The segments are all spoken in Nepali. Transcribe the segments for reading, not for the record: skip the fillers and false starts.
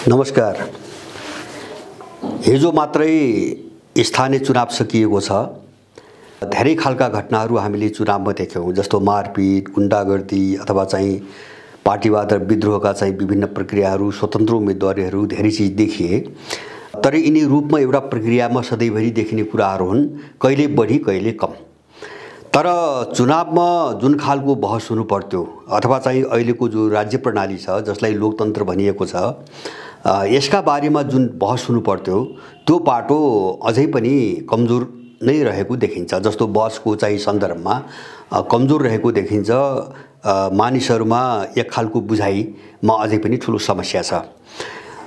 नमस्कार। हिजो मात्रै स्थानीय चुनाव सकिएको छ। धेरै खालका घटनाहरू हामीले चुनावमा देख्यौँ, जस्तो मारपिट, गुण्डागर्दी अथवा चाहिँ पार्टीवाद र विद्रोहका चाहिँ विभिन्न प्रक्रियाहरू, स्वतन्त्र उम्मेदवारीहरू, धेरै चिज देखिए। तर यिनी रूपमा एउटा प्रक्रियामा सधैँभरि देखिने कुराहरू हुन्, कहिले बढी कहिले कम। तर चुनावमा जुन खालको बहस हुनु पर्थ्यो अथवा चाहिँ अहिलेको जो राज्य प्रणाली छ, जसलाई लोकतन्त्र भनिएको छ, यसका बारेमा जुन बहस हुनु पर्थ्यो त्यो पाटो अझै पनि कमजोर नै रहेको देखिन्छ। जस्तो बहसको चाहिँ सन्दर्भमा कमजोर रहेको देखिन्छ। मानिसहरूमा एक खालको बुझाइमा अझै पनि ठुलो समस्या छ।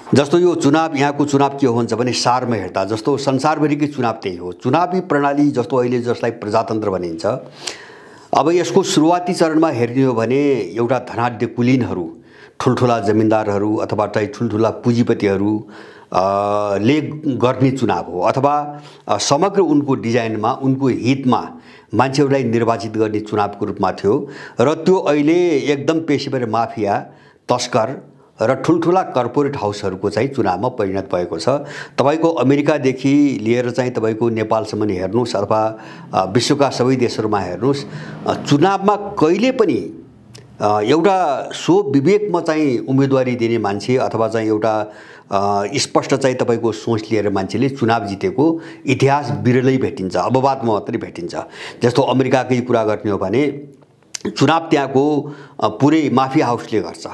जस्तो यो चुनाव, यहाँको चुनाव के हुन्छ भने सारमा हेर्दा जस्तो संसारभरिकै चुनाव त्यही हो। चुनावी प्रणाली जस्तो अहिले जसलाई प्रजातन्त्र भनिन्छ, अब यसको सुरुवाती चरणमा हेर्ने हो भने एउटा धनाढ्य कुलीनहरू, ठुल्ठुला जमिनदारहरू अथवा चाहिँ ठुल्ठुला पुँजीपतिहरू ले गर्ने चुनाव हो, अथवा समग्र उनको डिजाइनमा, उनको हितमा मान्छेहरूलाई निर्वाचित गर्ने चुनावको रूपमा थियो। र त्यो अहिले एकदम पेशेवर माफिया, तस्कर र ठुल्ठुला कर्पोरेट हाउसहरूको चाहिँ चुनावमा परिणत भएको छ। तपाईको अमेरिकादेखि लिएर चाहिँ तपाईको नेपालसम्म हेर्नुस् अथवा विश्वका सबै देशहरूमा हेर्नुस्, चुनावमा कहिले पनि एउटा सो विवेकमा चाहिँ उम्मेदवारी दिने मान्छे अथवा चाहिँ एउटा स्पष्ट चाहिँ तपाईको सोच लिएर मान्छेले चुनाव जितेको इतिहास बिरलै भेटिन्छ, अपवादमा मात्रै भेटिन्छ। जस्तो अमेरिकाकै कुरा गर्ने हो भने चुनाव त्यहाँको पुरै माफिया हाउसले गर्छ,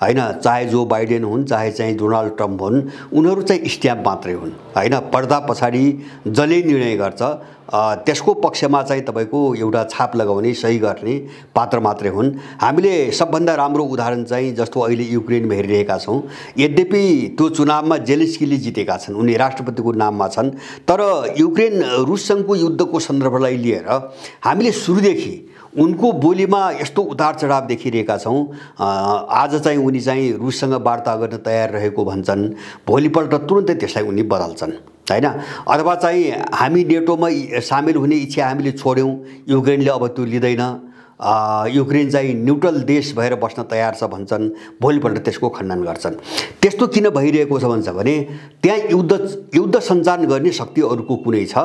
हैन। चाहे जो बाइडेन हुन्, चाहे चाहिँ डोनाल्ड ट्रम्प हुन्, उनीहरू चाहिँ स्ट्याम्प मात्रै हुन्, हैन। पर्दा पछाडि जसले निर्णय गर्छ त्यसको पक्षमा चाहिँ तपाईको एउटा छाप लगाउने, सही गर्ने पात्र मात्रै हुन्। हामीले सबभन्दा राम्रो उदाहरण चाहिँ जस्तो अहिले युक्रेनमा हेरिरहेका छौँ। यद्यपि त्यो चुनावमा जेलेन्स्कीले जितेका छन्, उनी राष्ट्रपतिको नाममा छन्, तर युक्रेन रुससँगको युद्धको सन्दर्भलाई लिएर हामीले सुरुदेखि उनको बोलीमा यस्तो उतार चढाव देखिरहेका छौँ। आज चाहिँ उनी चाहिँ रुससँग वार्ता गर्न तयार रहेको भन्छन्, भोलिपल्ट तुरुन्तै त्यसलाई उनी बदल्छन्, हैन। अथवा चाहिँ हामी नेटोमा सामेल हुने इच्छा हामीले छोड्यौँ, युक्रेनले अब त्यो लिँदैन, युक्रेन चाहिँ न्युट्रल देश भएर बस्न तयार छ भन्छन्, भोलिपल्ट त्यसको खण्डन गर्छन्। त्यस्तो किन भइरहेको छ भन्छ भने त्यहाँ युद्ध सञ्चालन गर्ने शक्ति अरूको कुनै छ,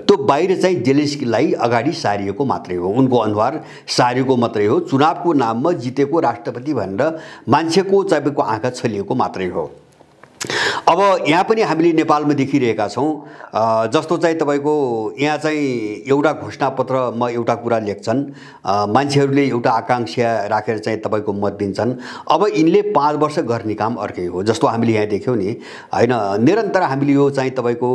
त्यो बाहिर चाहिँ जेलेन्स्कीलाई अगाडि सारिएको मात्रै हो, उनको अनुहार सारिएको मात्रै हो। चुनावको नाममा जितेको राष्ट्रपति भनेर मान्छेको चाहिँ आँखा छलिएको मात्रै हो। अब यहाँ पनि हामीले नेपालमा देखिरहेका छौँ। जस्तो चाहिँ तपाईको यहाँ चाहिँ एउटा घोषणापत्रमा एउटा कुरा लेख्छन्, मान्छेहरूले एउटा आकांक्षा राखेर चाहिँ तपाईको मत दिन्छन्। अब यिनले 5 वर्ष गर्ने काम अर्कै हो। जस्तो हामीले यहाँ देख्यौँ नि, हैन। निरन्तर हामीले यो चाहिँ तपाईको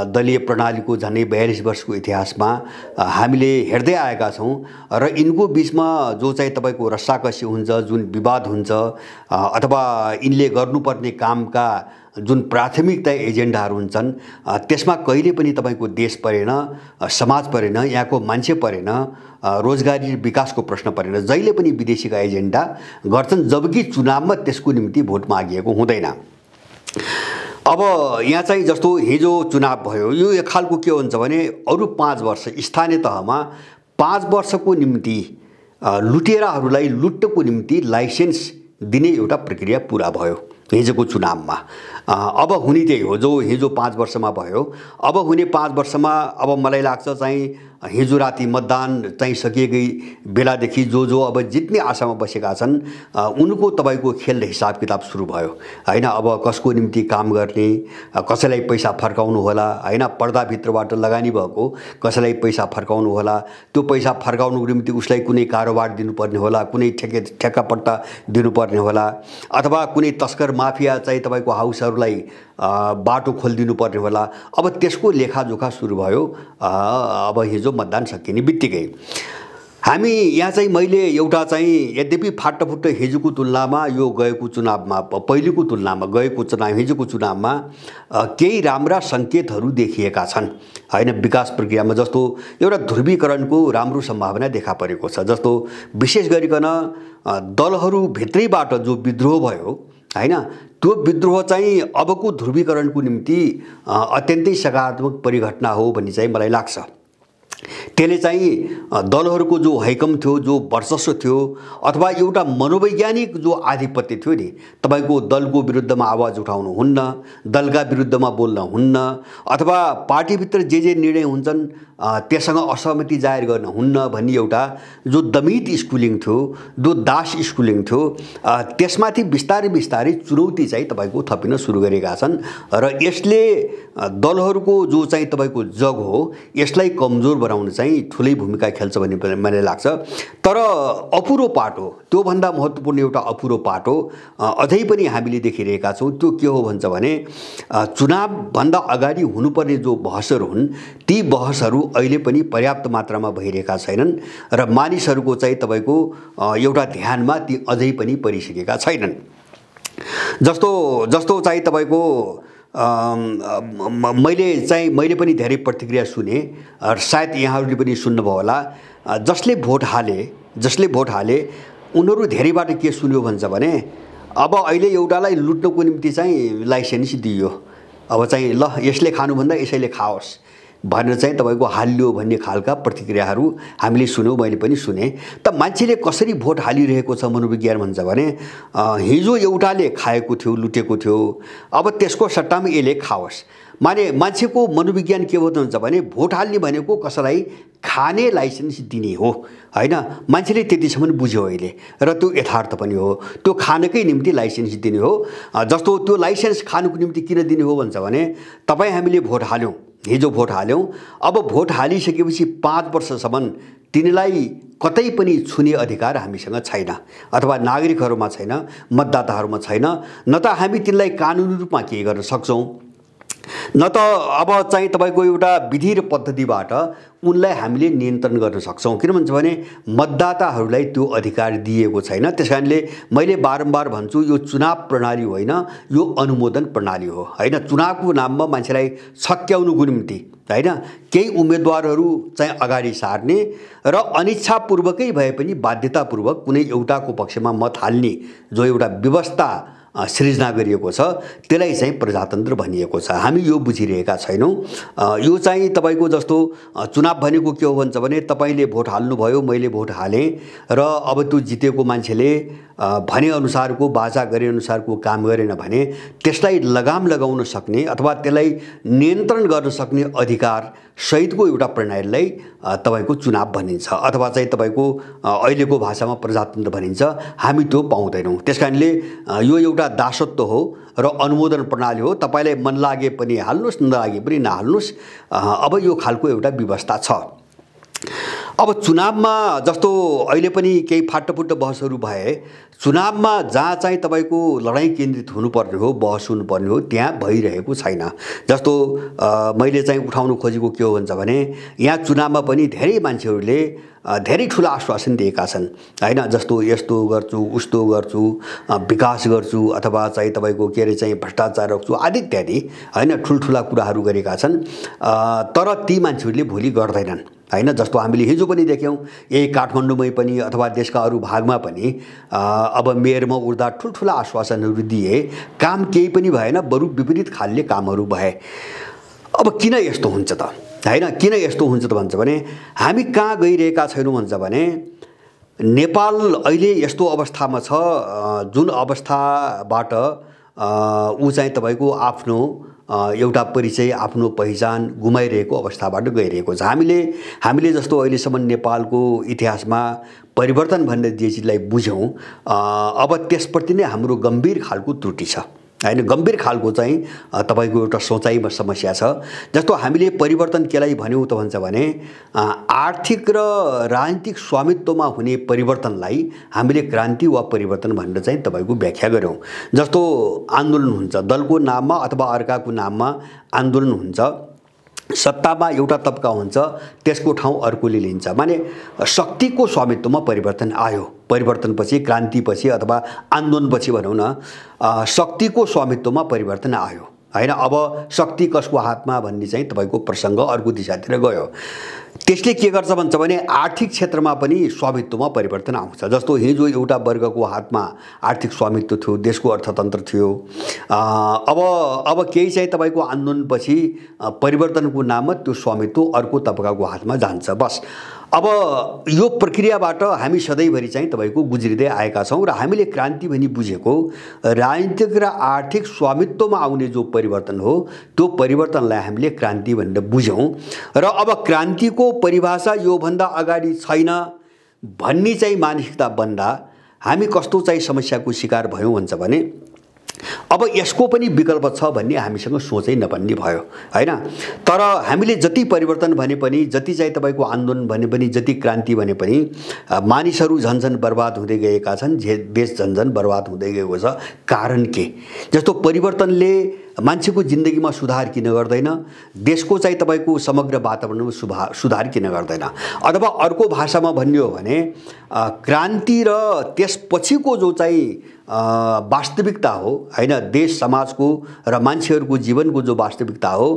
दलीय प्रणालीको झन्डै 42 वर्षको इतिहासमा हामीले हेर्दै आएका छौँ। र यिनको बिचमा जो चाहिँ तपाईको रस्साकसी हुन्छ, जुन विवाद हुन्छ, अथवा यिनले गर्नुपर्ने कामका जुन प्राथमिकता एजेन्डाहरू हुन्छन्, त्यसमा कहिले पनि तपाईको देश परेन, समाज परेन, यहाँको मान्छे परेन, रोजगारी विकासको प्रश्न परेन। जहिले पनि विदेशीका एजेन्डा गर्छन्, जबकि चुनावमा त्यसको निम्ति भोट मागिएको हुँदैन। अब यहाँ चाहिँ जस्तो हिजो चुनाव भयो, यो एक खालको के हुन्छ भने अरू 5 वर्ष स्थानीय तहमा 5 वर्षको निम्ति लुटेराहरूलाई लुट्टको निम्ति लाइसेन्स दिने एउटा प्रक्रिया पुरा भयो हिजोको चुनावमा। अब हुने त्यही हो जो हिजो 5 वर्षमा भयो। अब हुने 5 वर्षमा अब मलाई लाग्छ चाहिँ हिजो राति मतदान चाहिँ सकिएकै बेलादेखि जो अब जित्ने आशामा बसेका छन्, उनको तपाईको खेल हिसाब किताब सुरु भयो, हैन। अब कसको निम्ति काम गर्ने, कसैलाई पैसा फर्काउनु होला, हैन। पर्दाभित्रबाट लगानी भएको कसैलाई पैसा फर्काउनु होला, त्यो पैसा फर्काउनुको निम्ति उसलाई कुनै कारोबार दिनुपर्ने होला, कुनै ठेक्कापट्टा दिनुपर्ने होला, अथवा कुनै तस्कर माफिया चाहिँ तपाईको हाउसहरूलाई बाटो खोलिदिनु पर्ने होला। अब त्यसको लेखाजोखा सुरु भयो अब हिजो मतदान सकिने बित्तिकै। हामी यहाँ चाहिँ मैले एउटा चाहिँ यद्यपि फाटफुट्ट हिजोको तुलनामा यो गएको चुनावमा, पहिलेको तुलनामा गएको चुनाव, हिजोको चुनावमा केही राम्रा सङ्केतहरू देखिएका छन्, हैन। विकास प्रक्रियामा जस्तो एउटा ध्रुवीकरणको राम्रो सम्भावना देखा परेको छ। जस्तो विशेष गरिकन दलहरू भित्रैबाट जो विद्रोह भयो, हैन, त्यो विद्रोह चाहिँ अबको ध्रुवीकरणको निम्ति अत्यन्तै सकारात्मक परिघटना हो भन्ने चाहिँ मलाई लाग्छ। त्यसले चाहिँ दलहरूको जो हैकम थियो, जो वर्चस्व थियो, अथवा एउटा मनोवैज्ञानिक जो आधिपत्य थियो नि, तपाईको दलको विरुद्धमा आवाज उठाउनु हुन्न, दलका विरुद्धमा बोल्न हुन्न, अथवा पार्टीभित्र जे निर्णय हुन्छन् त्यससँग असहमति जाहेर गर्न हुन्न भन्ने एउटा जो दमित स्कुलिङ थियो, जो दास स्कुलिङ थियो, त्यसमाथि बिस्तारै बिस्तारै चुनौती चाहिँ तपाईको थपिन सुरु गरेका छन् र यसले दलहरूको जो चाहिँ तपाईको जग हो यसलाई कमजोर बनाउन चाहिँ ठुलै भूमिका खेल्छ भन्ने मलाई लाग्छ। तर अपुरो पाटो, त्योभन्दा महत्त्वपूर्ण एउटा अपुरो पाटो अझै पनि हामीले देखिरहेका छौँ। त्यो के हो भन्छ भने चुनावभन्दा अगाडि हुनुपर्ने जो बहसहरू हुन् ती बहसहरू अहिले पनि पर्याप्त मात्रामा भइरहेका छैनन् र मानिसहरूको चाहिँ तपाईको एउटा ध्यानमा ती अझै पनि परिसकेका छैनन्। जस्तो चाहिँ तपाईको मैले पनि धेरै प्रतिक्रिया सुने, सायद यहाँहरूले पनि सुन्नुभयो होला। जसले भोट हाले उनीहरू धेरैबाट के सुन्यो भन्छ भने अब अहिले एउटालाई लुट्नको निम्ति चाहिँ लाइसेन्स दियो, अब चाहिँ ल यसले खानुभन्दा यसैले खाओस् भनेर चाहिँ तपाईको हाल्यो भन्ने खालका प्रतिक्रियाहरू हामीले सुन्यौँ, मैले पनि सुने। त मान्छेले कसरी भोट हालिरहेको छ मनोविज्ञान भन्छ भने हिजो एउटाले खाएको थियो, लुटेको थियो, अब त्यसको सट्टामा यसले खाओस्। माने मान्छेको मनोविज्ञान के हुन्छ भने भोट हाल्ने भनेको कसैलाई खाने लाइसेन्स दिने हो हैन। मान्छेले त्यतिसम्म बुझ्यो अहिले र त्यो यथार्थ पनि हो। त्यो खानकै निम्ति लाइसेन्स दिने हो। जस्तो त्यो लाइसेन्स खानुको निम्ति किन दिने हो भन्छ भने तपाईँ हामीले भोट हाल्यौँ, हिजो भोट हाल्यौँ, अब भोट हालिसकेपछि 5 वर्षसम्म तिनीलाई कतै पनि छुने अधिकार हामीसँग छैन, अथवा नागरिकहरूमा छैन, मतदाताहरूमा छैन। न त हामी तिनलाई कानुनी रूपमा के गर्न सक्छौँ, न त अब चाहिँ तपाईको एउटा विधि र पद्धतिबाट उनलाई हामीले नियन्त्रण गर्न सक्छौँ। किन भन्छ भने मतदाताहरूलाई त्यो अधिकार दिएको छैन। त्यसकारणले मैले बारम्बार भन्छु यो चुनाव प्रणाली होइन, यो अनुमोदन प्रणाली हो हैन। चुनावको नाममा मान्छेलाई छक्याउनुको निम्ति हैन केही उम्मेदवारहरू चाहिँ अगाडि सार्ने र अनिच्छापूर्वकै भए पनि बाध्यतापूर्वक कुनै एउटाको पक्षमा मत हाल्ने जो एउटा व्यवस्था सृजना गरिएको छ त्यसलाई चाहिँ प्रजातन्त्र भनिएको छ। हामी यो बुझिरहेका छैनौँ। यो चाहिँ तपाईको जस्तो चुनाव भनेको के हो भन्छ भने तपाईले भोट हाल्नुभयो, मैले भोट हालेँ र अब त्यो जितेको मान्छेले भने अनुसारको बाजा गरे अनुसारको काम गरेन भने त्यसलाई लगाम लगाउन सक्ने अथवा त्यसलाई नियन्त्रण गर्न सक्ने अधिकार सहितको एउटा प्रणालीलाई तपाईको चुनाव भनिन्छ, अथवा चाहिँ तपाईको अहिलेको भाषामा प्रजातन्त्र भनिन्छ। हामी त्यो पाउँदैनौँ। त्यसकारणले यो एउटा दासत्व हो र अनुमोदन प्रणाली हो। तपाईलाई मन लागे पनि हाल्नुस्, नलागे पनि नहाल्नुस्। अब यो खालको एउटा व्यवस्था छ। अब चुनावमा जस्तो अहिले पनि केही फाटफुट बहसहरू भए, चुनावमा जहाँ चाहिँ तपाईको लडाईँ केन्द्रित हुनुपर्ने हो, बहस हुनुपर्ने हो, त्यहाँ भइरहेको छैन। जस्तो मैले चाहिँ उठाउन खोजेको के हो भन्छ भने यहाँ चुनावमा पनि धेरै मान्छेहरूले धेरै ठुला आश्वासन दिएका छन् हैन। जस्तो यस्तो गर्छु, उस्तो गर्छु, विकास गर्छु, अथवा चाहिँ तपाईको के अरे चाहिँ भ्रष्टाचार रोक्छु आदि इत्यादि हैन ठुल्ठुला कुराहरू गरेका छन्। तर ती मान्छेहरूले भोलि गर्दैनन् हैन। जस्तो हामीले हिजो पनि देख्यौँ, यही काठमाडौँमै पनि अथवा देशका अरू भागमा पनि अब मेयरमा उठ्दा ठुल्ठुला आश्वासनहरू दिए, काम केही पनि भएन, बरु विपरीत खालले कामहरू भए। अब किन यस्तो हुन्छ त हैन, किन यस्तो हुन्छ त भन्छ भने हामी कहाँ गइरहेका छैनौँ भन्छ भने नेपाल अहिले यस्तो अवस्थामा छ जुन अवस्थाबाट ऊ चाहिँ तपाईको आफ्नो एउटा परिचय, आफ्नो पहिचान गुमाइरहेको अवस्थाबाट गइरहेको छ। हामीले जस्तो अहिलेसम्म नेपालको इतिहासमा परिवर्तन भन्ने जे चिजलाई बुझ्यौँ, अब त्यसप्रति नै हाम्रो गम्भीर खालको त्रुटि छ हैन। गम्भीर खालको चाहिँ तपाईको एउटा सोचाइमा समस्या छ। जस्तो हामीले परिवर्तन केलाई भन्यौँ त भन्छ भने आर्थिक र राजनीतिक स्वामित्वमा हुने परिवर्तनलाई हामीले क्रान्ति वा परिवर्तन भनेर चाहिँ तपाईको व्याख्या गर्यौँ। जस्तो आन्दोलन हुन्छ, दलको नाममा अथवा अर्काको नाममा आन्दोलन हुन्छ, सत्तामा एउटा तबका हुन्छ, त्यसको ठाउँ अर्कोले लिन्छ। माने शक्तिको स्वामित्वमा परिवर्तन आयो। परिवर्तनपछि, क्रान्तिपछि अथवा आन्दोलनपछि भनौँ न, शक्तिको स्वामित्वमा परिवर्तन आयो हैन। अब शक्ति कसको हातमा भन्ने चाहिँ तपाईको प्रसङ्ग अर्को दिशातिर गयो। त्यसले के गर्छ भन्छ भने आर्थिक क्षेत्रमा पनि स्वामित्वमा परिवर्तन आउँछ। जस्तो हिजो एउटा वर्गको हातमा आर्थिक स्वामित्व थियो, देशको अर्थतन्त्र थियो। अब केही चाहिँ तपाईको आन्दोलनपछि परिवर्तनको नाममा त्यो स्वामित्व अर्को तबकाको हातमा जान्छ। बस अब यो प्रक्रियाबाट हामी सधैँभरि चाहिँ तपाईको गुज्रिँदै आएका छौँ र हामीले क्रान्ति भनी बुझेको राजनीतिक र आर्थिक स्वामित्वमा आउने जो परिवर्तन हो त्यो परिवर्तनलाई हामीले क्रान्ति भनेर बुझ्यौँ। र अब क्रान्तिको परिभाषा योभन्दा अगाडि छैन भन्ने चाहिँ मानसिकता बन्दा हामी कस्तो चाहिँ समस्याको शिकार भयौँ भन्छ भने अब यसको पनि विकल्प छ भन्ने हामीसँग सोचै नबन्ने भयो हैन। तर हामीले जति परिवर्तन भने पनि, जति चाहिँ तपाईको आन्दोलन भने पनि, जति क्रान्ति भने पनि मानिसहरू झन्झन बर्बाद हुँदै गएका छन्, देश झन्झन बर्बाद हुँदै गएको छ। कारण के? जस्तो परिवर्तनले मान्छेको जिन्दगीमा सुधार किन गर्दैन, देशको चाहिँ तपाईको समग्र वातावरणमा सुधार किन गर्दैन? अथवा अर्को भाषामा भन्ने हो भने क्रान्ति र त्यसपछिको जो चाहिँ वास्तविकता हो हैन, देश समाजको र मान्छेहरूको जीवनको जो वास्तविकता हो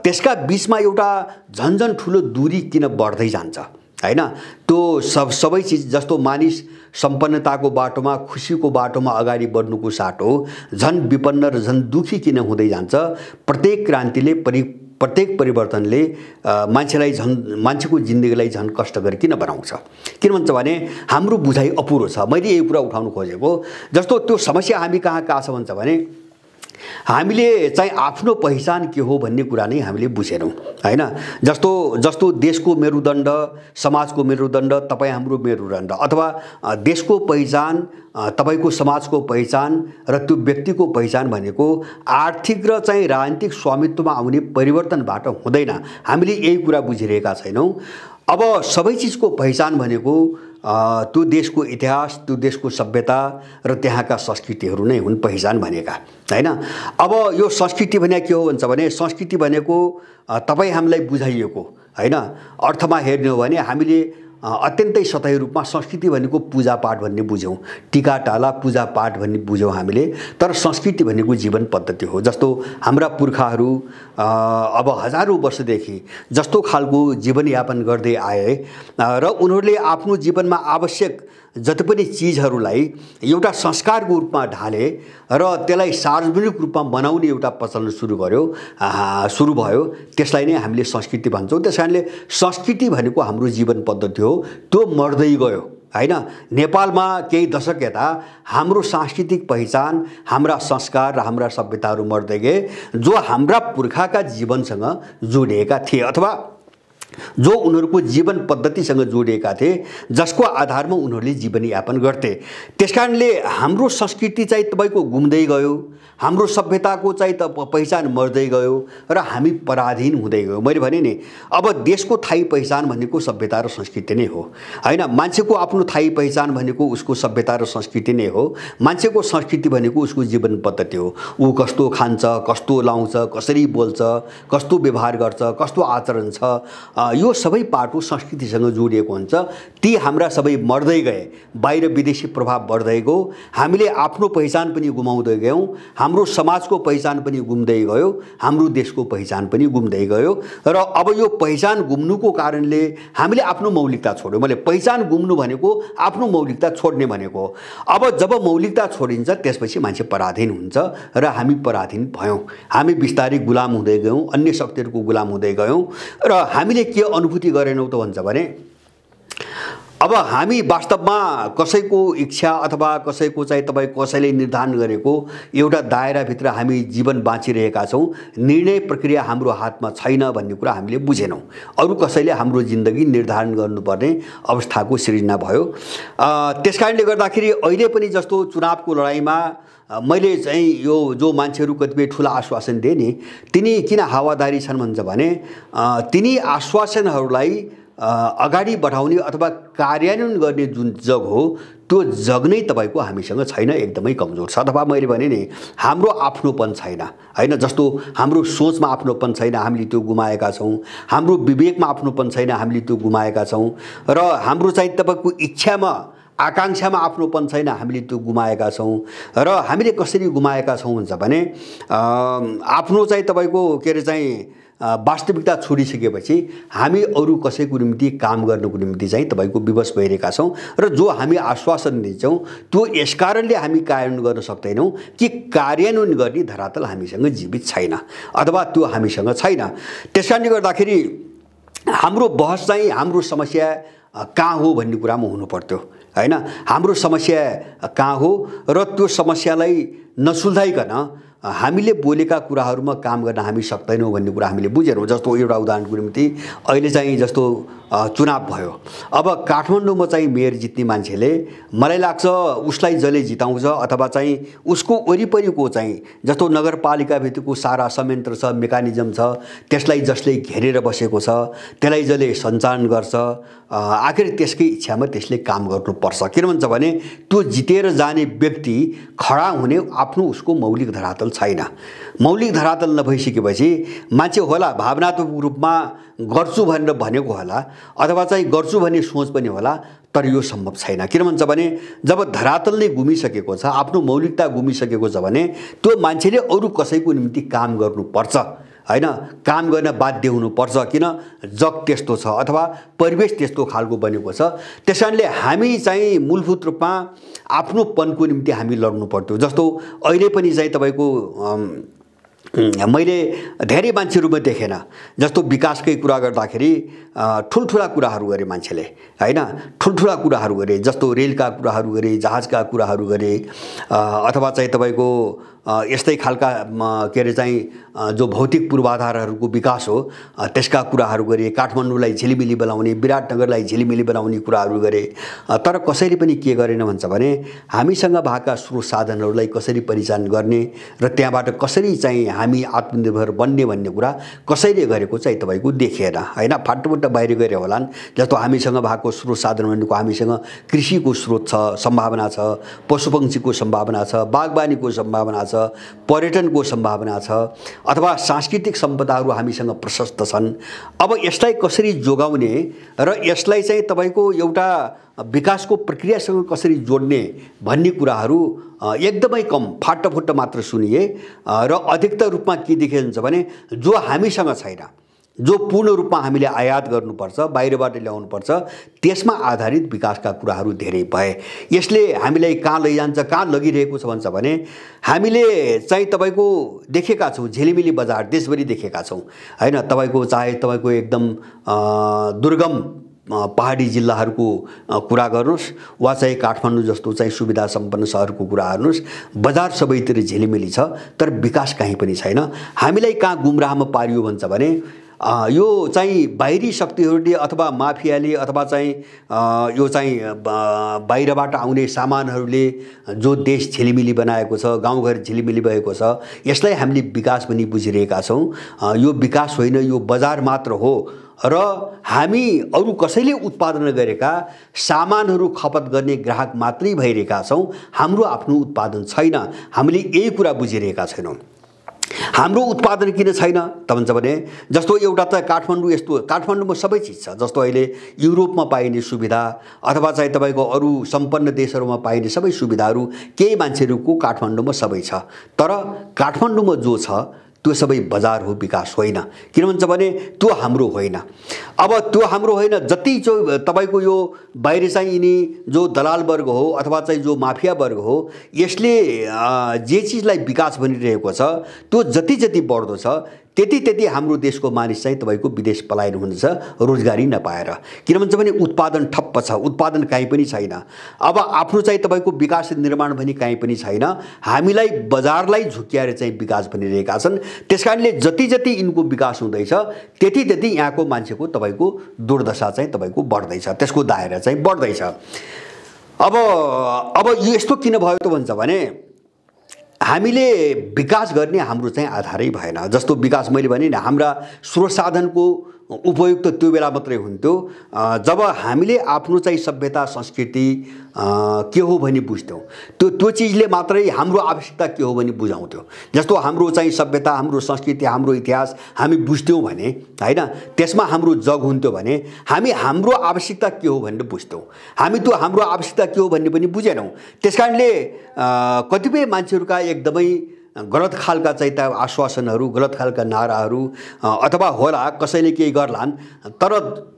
त्यसका बीचमा एउटा झन्झन ठुलो दूरी किन बढ्दै जान्छ हैन। त्यो सबै चिज जस्तो मानिस सम्पन्नताको बाटोमा, खुसीको बाटोमा अगाडि बढ्नुको साटो झन् विपन्न र झन् दुखी किन हुँदै जान्छ? प्रत्येक क्रान्तिले प्रत्येक परिवर्तनले मान्छेको जिन्दगीलाई झन् कष्टकर किन बनाउँछ? किन भन्छ भने हाम्रो बुझाइ अपुरो छ। मैले यही कुरा उठाउन खोजेको। जस्तो त्यो समस्या हामी कहाँ छ भन्छ भने हामीले चाहिँ आफ्नो पहिचान के हो भन्ने कुरा नै हामीले बुझेनौँ हैन। जस्तो देशको मेरुदण्ड, समाजको मेरुदण्ड तपाईँ हाम्रो मेरुदण्ड, अथवा देशको पहिचान तपाईको समाजको पहिचान र त्यो व्यक्तिको पहिचान भनेको आर्थिक र चाहिँ राजनीतिक स्वामित्वमा आउने परिवर्तनबाट हुँदैन। हामीले यही कुरा बुझिरहेका छैनौँ। अब सबै चिजको पहिचान भनेको त्यो देशको इतिहास, त्यो देशको सभ्यता र त्यहाँका संस्कृतिहरू नै हुन् पहिचान भनेका हैन। अब यो संस्कृति भने के हो भन्छ भने संस्कृति भनेको तपाईँ हामीलाई बुझाइएको हैन अर्थमा हेर्ने हो भने हामीले अत्यन्तै सतही रूपमा संस्कृति भनेको पूजापाठ भन्ने बुझ्यौँ, टिकाटाला पूजापाठ भन्ने बुझ्यौँ हामीले। तर संस्कृति भनेको जीवन पद्धति हो। जस्तो हाम्रा पुर्खाहरू अब हजारौँ वर्षदेखि जस्तो खालको जीवनयापन गर्दै आए र उनीहरूले आफ्नो जीवनमा आवश्यक जति पनि चिजहरूलाई एउटा संस्कारको रूपमा ढाले र त्यसलाई सार्वजनिक रूपमा बनाउने एउटा प्रचलन सुरु भयो। त्यसलाई नै हामीले संस्कृति भन्छौँ। त्यसकारणले संस्कृति भनेको हाम्रो जीवन पद्धति हो, त्यो मर्दै गयो हैन। नेपालमा केही दशक यता हाम्रो सांस्कृतिक पहिचान, हाम्रा संस्कार र हाम्रा सभ्यताहरू मर्दै गए, जो हाम्रा पुर्खाका जीवनसँग जोडिएका थिए अथवा जो उनीहरूको जीवन पद्धतिसँग जोडिएका थिए, जसको आधारमा उनीहरूले जीवनयापन गर्थे। त्यसकारणले हाम्रो संस्कृति चाहिँ तपाईको गुम्दै गयो, हाम्रो सभ्यताको चाहिँ पहिचान मर्दै गयो र हामी पराधीन हुँदै गयो। मैले भने नि अब देशको थायी पहिचान भनेको सभ्यता र संस्कृति नै हो हैन। मान्छेको आफ्नो थायी पहिचान भनेको उसको सभ्यता र संस्कृति नै हो। मान्छेको संस्कृति भनेको उसको जीवन पद्धति हो। ऊ कस्तो खान्छ, कस्तो लाउँछ, कसरी बोल्छ, कस्तो व्यवहार गर्छ, कस्तो आचरण छ, यो सबै पाटो संस्कृतिसँग जोडिएको हुन्छ। ती हाम्रा सबै मर्दै गए, बाहिर विदेशी प्रभाव बढ्दै गयो, हामीले आफ्नो पहिचान पनि गुमाउँदै गयौँ, हाम्रो समाजको पहिचान पनि गुम्दै गयो, हाम्रो देशको पहिचान पनि गुम्दै गयो। र अब यो पहिचान गुम्नुको कारणले हामीले आफ्नो मौलिकता छोड्यौँ। मैले पहिचान गुम्नु भनेको आफ्नो मौलिकता छोड्ने भनेको। अब जब मौलिकता छोडिन्छ त्यसपछि मान्छे पराधीन हुन्छ र हामी पराधीन भयौँ। हामी बिस्तारै गुलाम हुँदै गयौँ, अन्य शक्तिहरूको गुलाम हुँदै गयौँ र हामीले के अनुभूति गरेनौँ त भन्छ भने अब हामी वास्तवमा कसैको इच्छा अथवा कसैको चाहिँ कसैले निर्धारण गरेको एउटा दायराभित्र हामी जीवन बाँचिरहेका छौँ। निर्णय प्रक्रिया हाम्रो हातमा छैन भन्ने कुरा हामीले बुझेनौँ। अरू कसैले हाम्रो जिन्दगी निर्धारण गर्नुपर्ने अवस्थाको सृजना भयो। त्यसकारणले गर्दाखेरि अहिले पनि जस्तो चुनावको लडाइँमा मैले चाहिँ यो जो मान्छेहरू कतिपय ठुला आश्वासन दिए नि, तिनी किन हावादारी छन् भन्छ भने तिनी आश्वासनहरूलाई अगाडि बढाउने अथवा कार्यान्वयन गर्ने जुन जग हो त्यो जग नै तपाईको हामीसँग छैन, एकदमै कमजोर छ। अथवा मैले भने नि हाम्रो आफ्नोपन छैन हैन। जस्तो हाम्रो सोचमा आफ्नोपन छैन, हामीले त्यो गुमाएका छौँ। हाम्रो विवेकमा आफ्नोपन छैन, हामीले त्यो गुमाएका छौँ। र हाम्रो चाहिँ तपाईको इच्छामा आकांक्षामा आफ्नोपन छैन, हामीले त्यो गुमाएका छौँ। र हामीले कसरी गुमाएका छौँ भन्छ भने आफ्नो चाहिँ तपाईँको के अरे चाहिँ वास्तविकता छोडिसकेपछि हामी अरू कसैको निम्ति काम गर्नको निम्ति चाहिँ तपाईँको विवश भइरहेका छौँ। र जो हामी आश्वासन दिन्छौँ त्यो यसकारणले हामी कार्यान्वयन गर्न सक्दैनौँ कि कार्यान्वयन गर्ने धरातल हामीसँग जीवित छैन अथवा त्यो हामीसँग छैन। त्यसकारणले गर्दाखेरि हाम्रो बहस चाहिँ हाम्रो समस्या कहाँ हो भन्ने कुरामा हुनु पर्थ्यो हैन। हाम्रो समस्या कहाँ हो र त्यो समस्यालाई नसुल्झाइकन हामीले बोलेका कुराहरूमा काम गर्न हामी सक्दैनौँ भन्ने कुरा हामीले बुझेनौँ। जस्तो एउटा उदाहरणको निम्ति अहिले चाहिँ जस्तो चुनाव भयो, अब काठमाडौँमा चाहिँ मेयर जित्ने मान्छेले मलाई लाग्छ उसलाई जसले जिताउँछ अथवा चाहिँ उसको वरिपरिको चाहिँ जस्तो नगरपालिकाभित्रको सारा संयन्त्र छ, मेकानिजम छ, त्यसलाई जसले घेरेर बसेको छ, त्यसलाई जसले सञ्चालन गर्छ, आखिर त्यसकै इच्छामा त्यसले काम गर्नुपर्छ। किन भन्छ भने त्यो जितेर जाने व्यक्ति खडा हुने आफ्नो उसको मौलिक धरातल छैन। मौलिक धरातल नभइसकेपछि मान्छे होला भावनात्मक रूपमा गर्छु भनेर भनेको होला अथवा चाहिँ गर्छु भन्ने सोच पनि होला, तर यो सम्भव छैन। किन भन्छ भने जब धरातल नै गुमिसकेको छ, आफ्नो मौलिकता गुमिसकेको छ भने त्यो मान्छेले अरू कसैको निम्ति काम गर्नुपर्छ हैन, काम गर्न बाध्य हुनुपर्छ। किन जग त्यस्तो छ अथवा परिवेश त्यस्तो खालको बनेको छ। त्यसकारणले हामी चाहिँ मूलभूत रूपमा आफ्नोपनको निम्ति हामी लड्नु पर्थ्यो। जस्तो अहिले पनि चाहिँ तपाईँको मैले धेरै मान्छेहरूमा देखेन, जस्तो विकासकै कुरा गर्दाखेरि ठुल्ठुला कुराहरू गरे मान्छेले हैन, ठुल्ठुला कुराहरू गरे, जस्तो रेलका कुराहरू गरे, जहाजका कुराहरू गरे अथवा चाहिँ तपाईँको यस्तै खालका के अरे चाहिँ जो भौतिक पूर्वाधारहरूको विकास हो त्यसका कुराहरू गरे, काठमाडौँलाई झिलिमिली बनाउने, विराटनगरलाई झिलिमिली बनाउने कुराहरू गरे। तर कसैले पनि के गरेन भन्छ भने हामीसँग भएका स्रोत साधनहरूलाई कसरी परिचालन गर्ने र त्यहाँबाट कसरी चाहिँ हामी आत्मनिर्भर बन्ने भन्ने कुरा कसैले गरेको चाहिँ तपाईँको देखिएन हैन। फाटोफुट्टा बाहिर गएर होलान्। जस्तो हामीसँग भएको स्रोत साधन भनेको हामीसँग कृषिको स्रोत छ, सम्भावना छ, पशुपक्षीको सम्भावना छ, बागवानीको सम्भावना छ, पर्यटनको सम्भावना छ अथवा सांस्कृतिक सम्पदाहरू हामीसँग प्रशस्त छन्। अब यसलाई कसरी जोगाउने र यसलाई चाहिँ तपाईँको एउटा विकासको प्रक्रियासँग कसरी जोड्ने भन्ने कुराहरू एकदमै कम फाटफुट्ट मात्र सुनिए र अधिकतर रूपमा के देखिन्छ भने जो हामीसँग छैन, जो पूर्ण रूपमा हामीले आयात गर्नुपर्छ, बाहिरबाट ल्याउनुपर्छ, त्यसमा आधारित विकासका कुराहरू धेरै भए। यसले हामीलाई कहाँ लैजान्छ, कहाँ लगिरहेको छ भन्छ भने हामीले चाहिँ तपाईँको देखेका छौँ, झिलिमिली बजार देशभरि देखेका छौँ हैन। तपाईँको चाहे तपाईँको एकदम दुर्गम पहाडी जिल्लाहरूको कुरा गर्नुहोस् वा चाहिँ काठमाडौँ जस्तो चाहिँ सुविधा सम्पन्न सहरको कुरा गर्नुहोस्, बजार सबैतिर झिलिमिली छ तर विकास कहीँ पनि छैन। हामीलाई कहाँ गुमराहमा पारियो भन्छ भने यो चाहिँ बाहिरी शक्तिहरूले अथवा माफियाले अथवा चाहिँ यो चाहिँ बाहिरबाट आउने सामानहरूले जो देश झिलिमिली बनाएको छ, गाउँघर झिलिमिली भएको छ, यसलाई हामीले विकास पनि बुझिरहेका छौँ। यो विकास होइन, यो बजार मात्र हो र हामी अरू कसैले उत्पादन गरेका सामानहरू खपत गर्ने ग्राहक मात्रै भइरहेका छौँ। हाम्रो आफ्नो उत्पादन छैन, हामीले यही कुरा बुझिरहेका छैनौँ। हाम्रो उत्पादन किन छैन त भन्छ भने जस्तो एउटा त काठमाडौँ यस्तो, काठमाडौँमा सबै चिज छ। जस्तो अहिले युरोपमा पाइने सुविधा अथवा चाहिँ तपाईँको अरू सम्पन्न देशहरूमा पाइने सबै सुविधाहरू केही मान्छेहरूको काठमाडौँमा सबै छ, तर काठमाडौँमा जो छ त्यो सबै बजार हो, विकास होइन। किन भन्छ भने त्यो हाम्रो होइन। अब त्यो हाम्रो होइन, जति जो तपाईँको यो बाहिर चाहिँ यिनी जो दलाल वर्ग हो अथवा चाहिँ जो माफिया वर्ग हो, यसले जे चिजलाई विकास भनिरहेको छ त्यो जति जति बढ्दो छ त्यति त्यति हाम्रो देशको मानिस चाहिँ तपाईँको विदेश पलायन हुँदैछ रोजगारी नपाएर। किन भन्छ भने उत्पादन ठप्प छ, उत्पादन कहीँ पनि छैन। अब आफ्नो चाहिँ तपाईँको विकास निर्माण भने कहीँ पनि छैन। हामीलाई बजारलाई झुक्क्याएर चाहिँ विकास भनिरहेका छन्। त्यसकारणले जति जति यिनको विकास हुँदैछ त्यति त्यति यहाँको मान्छेको तपाईँको दुर्दशा चाहिँ तपाईँको बढ्दैछ, त्यसको दायरा चाहिँ बढ्दैछ। अब यस्तो किन भयो त भन्छ भने हामीले विकास गर्ने हाम्रो चाहिँ आधारै भएन। जस्तो विकास मैले भने नि, हाम्रा स्रोत साधनको उपयुक्त त्यो बेला मात्रै हुन्थ्यो जब हामीले आफ्नो चाहिँ सभ्यता संस्कृति के हो भनी बुझ्थ्यौँ। त्यो चिजले मात्रै हाम्रो आवश्यकता के हो भनी बुझाउँथ्यो। जस्तो हाम्रो चाहिँ सभ्यता, हाम्रो संस्कृति, हाम्रो इतिहास हामी बुझ्थ्यौँ भने हैन, त्यसमा हाम्रो जग हुन्थ्यो भने हामी हाम्रो आवश्यकता के हो भनेर बुझ्थ्यौँ। हामी त्यो हाम्रो आवश्यकता के हो भन्ने पनि बुझेनौँ। त्यसकारणले कतिपय मान्छेहरूका एकदमै गलत खालका चाहिँ त आश्वासनहरू, गलत खालका नाराहरू अथवा होला कसैले केही गर्लान्, तर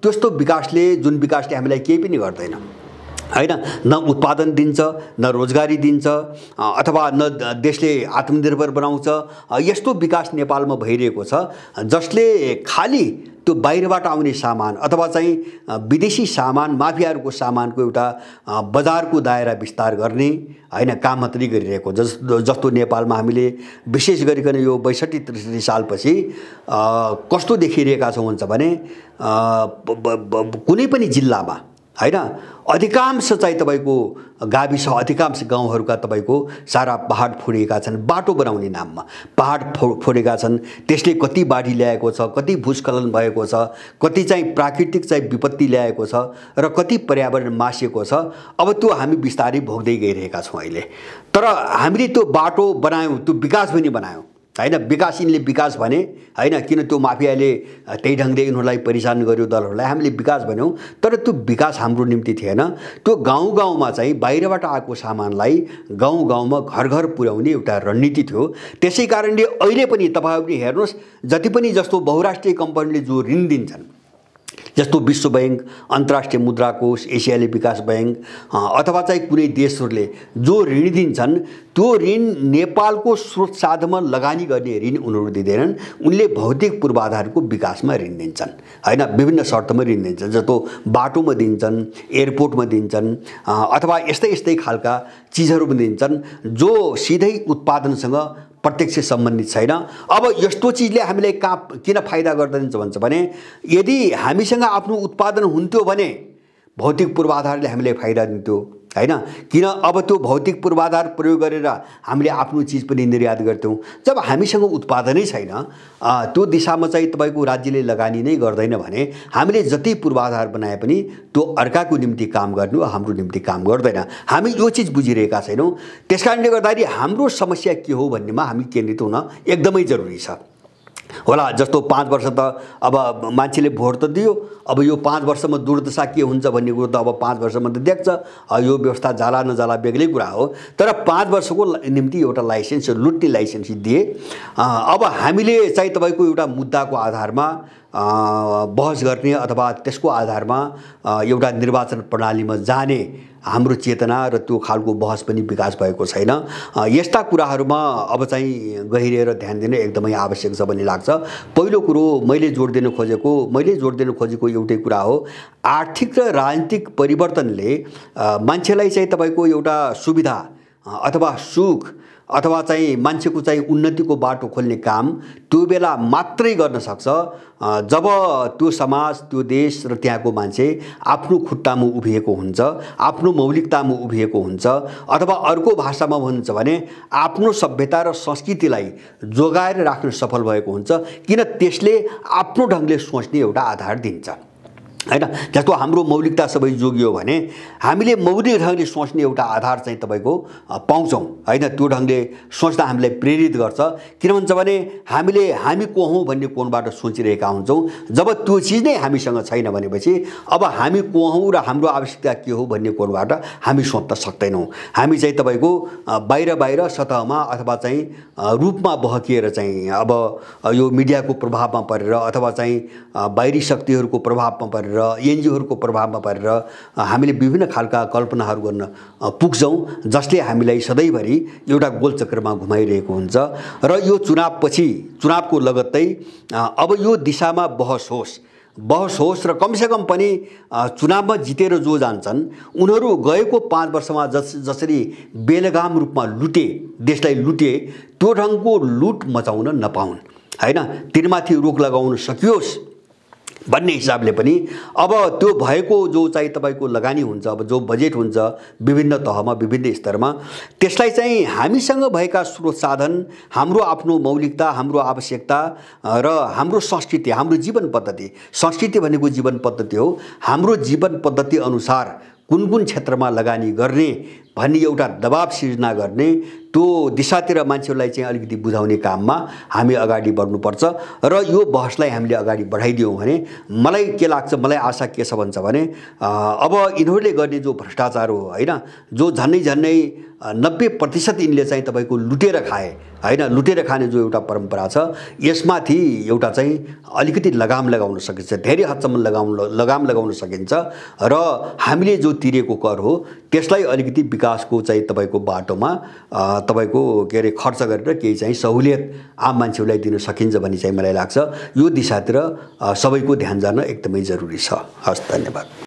त्यस्तो विकासले, जुन विकासले हामीलाई केही पनि गर्दैन हैन, न उत्पादन दिन्छ, न रोजगारी दिन्छ, अथवा न देशले आत्मनिर्भर बनाउँछ, यस्तो विकास नेपालमा भइरहेको छ जसले खाली त्यो बाहिरबाट आउने सामान अथवा चाहिँ विदेशी सामान, माफियाहरूको सामानको एउटा बजारको दायरा विस्तार गर्ने हैन काम मात्रै गरिरहेको। जस्तो नेपालमा हामीले विशेष गरिकन यो 62-63 सालपछि कस्तो देखिरहेका छौँ भन्छ भने कुनै पनि जिल्लामा हैन अधिकांश चाहिँ तपाईको गाविस, अधिकांश गाउँहरूका तपाईको सारा पहाड फोडिएका छन् बाटो बनाउने नाममा। पहाड फोडेका छन्, त्यसले कति बाढी ल्याएको छ, कति भूस्खलन भएको छ, कति चाहिँ प्राकृतिक चाहिँ विपत्ति ल्याएको छ र कति पर्यावरण मासिएको छ। अब त्यो हामी बिस्तारै भोग्दै गइरहेका छौँ अहिले। तर हामीले त्यो बाटो बनायौँ, त्यो विकास पनि बनायौँ हैन, विकास यिनले विकास भने हैन, किन त्यो माफियाले त्यही ढङ्गले यिनीहरूलाई परिचालन गर्यो दलहरूलाई, हामीले विकास भन्यौँ। तर त्यो विकास हाम्रो निम्ति थिएन। त्यो गाउँ गाउँमा चाहिँ बाहिरबाट आएको सामानलाई गाउँ गाउँमा घर घर पुर्याउने एउटा रणनीति थियो। त्यसै कारणले अहिले पनि तपाईँहरूले हेर्नुहोस्, जति पनि जस्तो बहुराष्ट्रिय कम्पनीले जो ऋण दिन्छन्, जस्तो विश्व बैंक, अन्तर्राष्ट्रिय मुद्रा कोष, एसियाली विकास बैंक अथवा चाहिँ कुनै देशहरूले जो ऋण दिन्छन्, त्यो ऋण नेपालको स्रोत साधनमा लगानी गर्ने ऋण उनीहरू दिँदैनन्। उनले भौतिक पूर्वाधारको विकासमा ऋण दिन्छन् हैन, विभिन्न शर्तमा ऋण दिन्छन्। जस्तो बाटोमा दिन्छन्, एयरपोर्टमा दिन्छन्, अथवा यस्तै यस्तै खालका चिजहरू पनि दिन्छन् जो सिधै उत्पादनसँग प्रत्यक्ष सम्बन्धित छैन। अब यस्तो चिजले हामीलाई किन फाइदा गर्दैन भन्छ भने, यदि हामीसँग आफ्नो उत्पादन हुन्थ्यो भने भौतिक पूर्वाधारले हामीलाई फाइदा दिन्थ्यो हैन, किन अब त्यो भौतिक पूर्वाधार प्रयोग गरेर हामीले आफ्नो चिज पनि निर्यात गर्थ्यौँ। जब हामीसँग उत्पादनै छैन, त्यो दिशामा चाहिँ तपाईँको राज्यले लगानी नै गर्दैन भने हामीले जति पूर्वाधार बनाए पनि त्यो अर्काको निम्ति काम गर्नु, हाम्रो निम्ति काम गर्दैन। हामी यो चिज बुझिरहेका छैनौँ। त्यसकारणले गर्दाखेरि हाम्रो समस्या के हो भन्नेमा हामी केन्द्रित हुन एकदमै जरुरी छ होला। जस्तो 5 वर्ष त अब मान्छेले भोट त दियो, अब यो 5 वर्षमा दुर्दशा के हुन्छ भन्ने कुरो त अब 5 वर्षमा त देख्छ। यो व्यवस्था जाला नजाला बेग्लै कुरा हो, तर 5 वर्षको निम्ति एउटा लाइसेन्स, लुट्ने लाइसेन्स दिए। अब हामीले चाहिँ तपाईँको एउटा मुद्दाको आधारमा बहस गर्ने अथवा त्यसको आधारमा एउटा निर्वाचन प्रणालीमा जाने हाम्रो चेतना र त्यो खालको बहस पनि विकास भएको छैन। यस्ता कुराहरूमा अब चाहिँ गहिरिएर ध्यान दिन एकदमै आवश्यक छ भन्ने लाग्छ। पहिलो कुरो मैले जोड दिन खोजेको एउटै कुरा हो, आर्थिक र राजनीतिक परिवर्तनले मान्छेलाई चाहिँ तपाईँको एउटा सुविधा अथवा सुख अथवा चाहिँ मान्छेको चाहिँ उन्नतिको बाटो खोल्ने काम त्यो बेला मात्रै गर्न सक्छ जब त्यो समाज, त्यो देश र त्यहाँको मान्छे आफ्नो खुट्टामा उभिएको हुन्छ, आफ्नो मौलिकतामा उभिएको हुन्छ, अथवा अर्को भाषामा भन्नुहुन्छ भने आफ्नो सभ्यता र संस्कृतिलाई जोगाएर राख्न सफल भएको हुन्छ। किन त्यसले आफ्नो ढङ्गले सोच्ने एउटा आधार दिन्छ हैन। जस्तो हाम्रो मौलिकता सबै जोगियो भने हामीले मौलिक ढङ्गले सोच्ने एउटा आधार चाहिँ तपाईँको पाउँछौँ हैन। त्यो ढङ्गले सोच्दा हामीलाई प्रेरित गर्छ। किन भन्छ भने हामी को हौँ भन्ने कोणबाट सोचिरहेका हुन्छौँ। जब त्यो चिज नै हामीसँग छैन भनेपछि अब हामी को हौँ र हाम्रो आवश्यकता के हो भन्ने कोणबाट हामी सोच्न सक्दैनौँ। हामी चाहिँ तपाईँको बाहिर सतहमा अथवा चाहिँ रूपमा बहकिएर चाहिँ अब यो मिडियाको प्रभावमा परेर अथवा चाहिँ बाहिरी शक्तिहरूको प्रभावमा परेर र एनजिओहरूको प्रभावमा परेर हामीले विभिन्न खालका कल्पनाहरू गर्न पुग्छौँ, जसले हामीलाई सधैँभरि एउटा गोलचक्रमा घुमाइरहेको हुन्छ। र यो चुनावको लगत्तै अब यो दिशामा बहस होस् र कमसेकम पनि चुनावमा जितेर जो जान्छन् उनीहरू गएको 5 वर्षमा जसरी बेलगाम रूपमा देशलाई लुटे त्यो ढङ्गको लुट मचाउन नपाउन् हैन। तिनमाथि रोक लगाउन सकियोस् भन्ने हिसाबले पनि अब त्यो भएको जो चाहिँ तपाईँको लगानी हुन्छ, अब जो बजेट हुन्छ विभिन्न तहमा विभिन्न स्तरमा, त्यसलाई चाहिँ हामीसँग भएका स्रोत साधन, हाम्रो आफ्नो मौलिकता, हाम्रो आवश्यकता र हाम्रो संस्कृति, हाम्रो जीवन पद्धति, संस्कृति भनेको जीवन पद्धति हो, हाम्रो जीवन पद्धति अनुसार कुन कुन क्षेत्रमा लगानी गर्ने भन्ने एउटा दबाब सिर्जना गर्ने, त्यो दिशातिर मान्छेहरूलाई चाहिँ अलिकति बुझाउने काममा हामी अगाडि बढ्नुपर्छ। र यो बहसलाई हामीले अगाडि बढाइदियौँ भने मलाई के लाग्छ, मलाई आशा के छ भन्छ भने अब यिनीहरूले गर्ने जो भ्रष्टाचार हो हैन, जो झन्नै 90% यिनले चाहिँ तपाईँको लुटेर खाए हैन, लुटेर खाने जो एउटा परम्परा छ, यसमाथि एउटा चाहिँ अलिकति लगाम लगाउन सकिन्छ, धेरै हदसम्म लगाम लगाउन सकिन्छ र हामीले जो तिरेको कर हो त्यसलाई अलिकति विकासको चाहिँ तपाईँको बाटोमा तपाईँको के अरे खर्च गरेर केही चाहिँ सहुलियत आम मान्छेहरूलाई दिन सकिन्छ भन्ने चाहिँ मलाई लाग्छ। यो दिशातिर सबैको ध्यान जान एकदमै जरुरी छ। हस्, धन्यवाद।